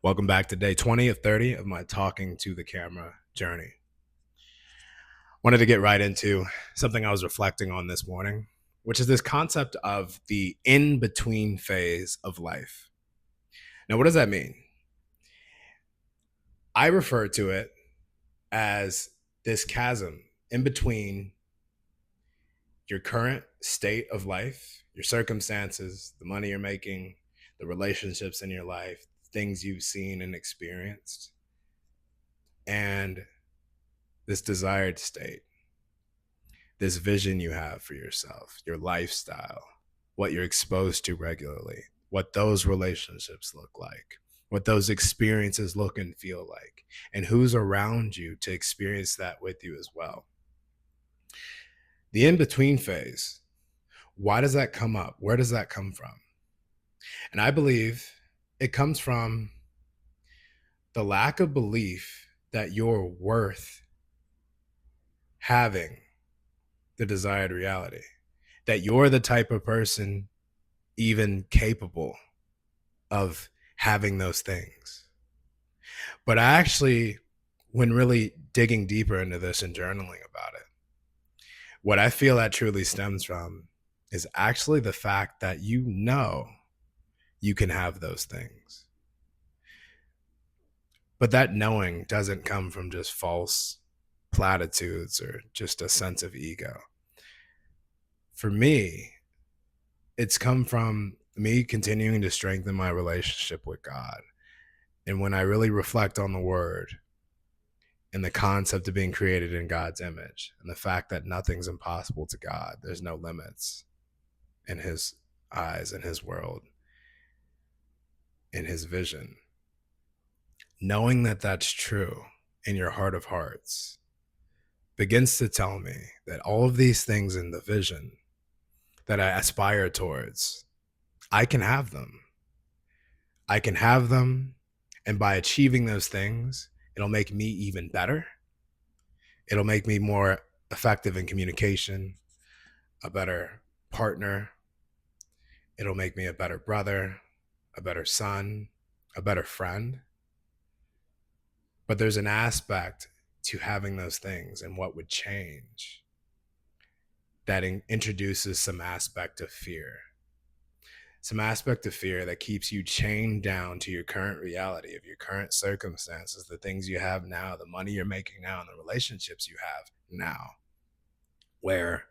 Welcome back to day 20 of 30 of my talking to the camera journey. Wanted to get right into something I was reflecting on this morning, which is this concept of the in between phase of life. Now, what does that mean? I refer to it as this chasm in between your current state of life, your circumstances, the money you're making, the relationships in your life, things you've seen and experienced, and this desired state, this vision you have for yourself, your lifestyle, what you're exposed to regularly, what those relationships look like, what those experiences look and feel like, and who's around you to experience that with you as well. The in between phase, why does that come up? Where does that come from? And I believe it comes from the lack of belief that you're worth having the desired reality, that you're the type of person even capable of having those things. But I actually, when really digging deeper into this and journaling about it, what I feel that truly stems from is actually the fact that you know you can have those things. But that knowing doesn't come from just false platitudes or just a sense of ego. For me, it's come from me continuing to strengthen my relationship with God. And when I really reflect on the word and the concept of being created in God's image and the fact that nothing's impossible to God, there's no limits in his eyes, in his world, in his vision. Knowing that that's true in your heart of hearts begins to tell me that all of these things in the vision that I aspire towards, I can have them. I can have them. And by achieving those things, it'll make me even better. It'll make me more effective in communication, a better partner. It'll make me a better brother, a better son, a better friend. But there's an aspect to having those things and what would change that introduces some aspect of fear. Some aspect of fear that keeps you chained down to your current reality of your current circumstances, the things you have now, the money you're making now, and the relationships you have now. Where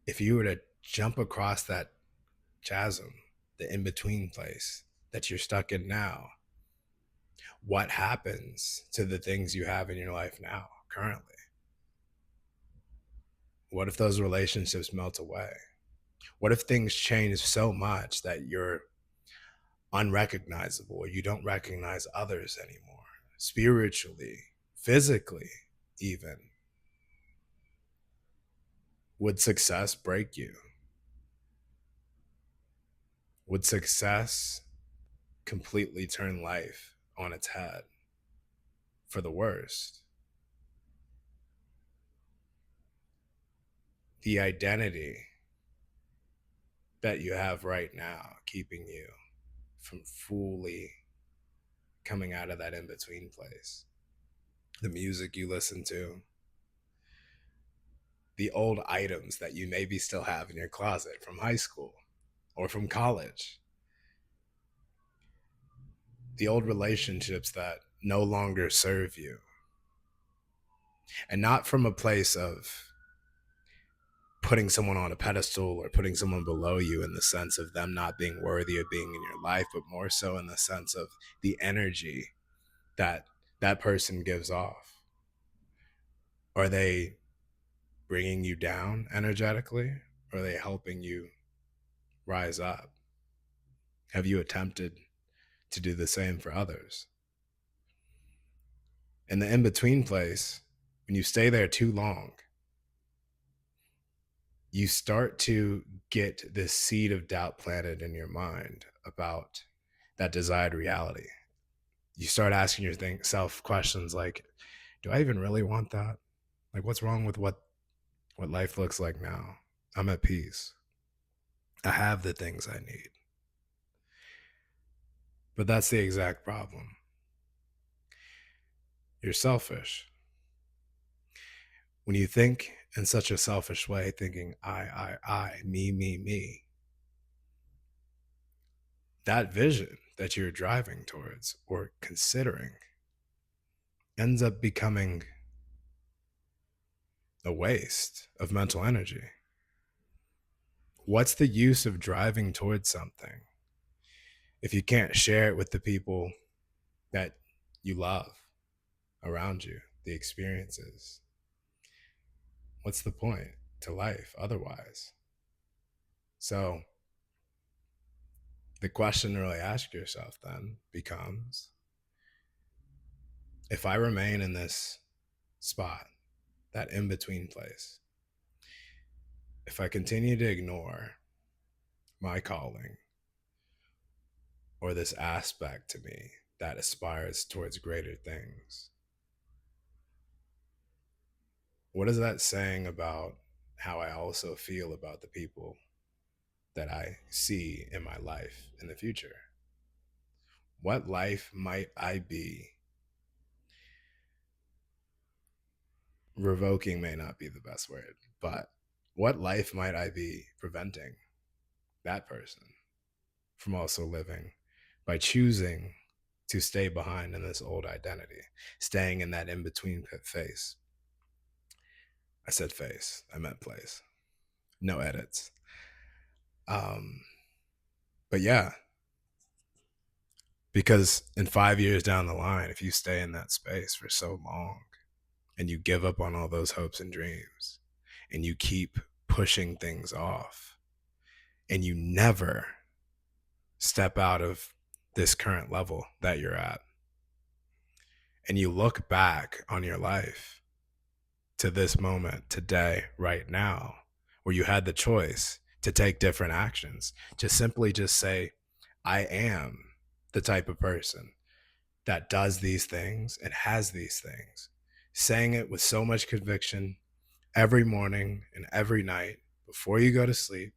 if you were to jump across that chasm, the in-between place that you're stuck in now, what happens to the things you have in your life now, currently? What if those relationships melt away? What if things change so much that you're unrecognizable or you don't recognize others anymore, spiritually, physically, even? Would success break you? Would success completely turn life on its head for the worst? The identity that you have right now keeping you from fully coming out of that in-between place. The music you listen to, the old items that you maybe still have in your closet from high school or from college, the old relationships that no longer serve you. And not from a place of putting someone on a pedestal or putting someone below you in the sense of them not being worthy of being in your life, but more so in the sense of the energy that that person gives off. Are they bringing you down energetically? Or are they helping you rise up? Have you attempted to do the same for others? In the in-between place, when you stay there too long, you start to get this seed of doubt planted in your mind about that desired reality. You start asking yourself questions like, do I even really want that? Like, what's wrong with what life looks like now? I'm at peace. I have the things I need. But that's the exact problem. You're selfish. When you think in such a selfish way, thinking I, me, that vision that you're driving towards or considering ends up becoming a waste of mental energy. What's the use of driving towards something if you can't share it with the people that you love around you, the experiences? What's the point to life otherwise? So the question to really ask yourself then becomes, if I remain in this spot, that in between place, if I continue to ignore my calling or this aspect to me that aspires towards greater things, what is that saying about how I also feel about the people that I see in my life in the future? What life might I be? Revoking may not be the best word, but what life might I be preventing that person from also living by choosing to stay behind in this old identity, staying in that in between phase? I said face, I meant place. No edits. Um, but yeah, because in 5 years down the line, if you stay in that space for so long and you give up on all those hopes and dreams and you keep pushing things off and you never step out of this current level that you're at, and you look back on your life to this moment today, right now, where you had the choice to take different actions, to simply just say, I am the type of person that does these things and has these things, saying it with so much conviction every morning and every night before you go to sleep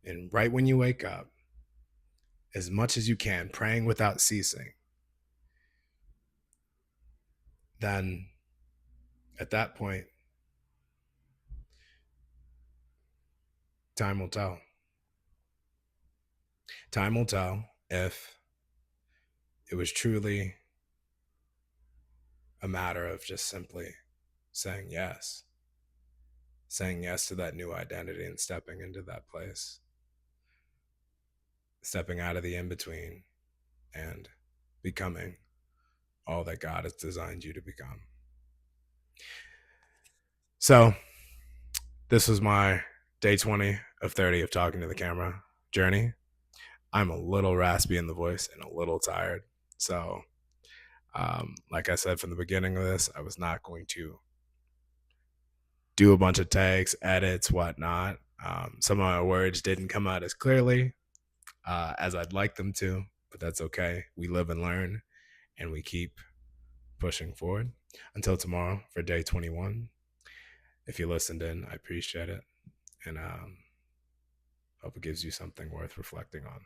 and right when you wake up, as much as you can, praying without ceasing, then at that point, time will tell. Time will tell if it was truly a matter of just simply saying yes to that new identity and stepping into that place, stepping out of the in between and becoming all that God has designed you to become. So, this was my day 20 of 30 of talking to the camera journey. I'm a little raspy in the voice and a little tired. So, like I said from the beginning of this, I was not going to do a bunch of takes, edits, whatnot. Some of my words didn't come out as clearly as I'd like them to, but that's okay. We live and learn, and we keep pushing forward. Until tomorrow for day 21. If you listened in, I appreciate it, and hope it gives you something worth reflecting on.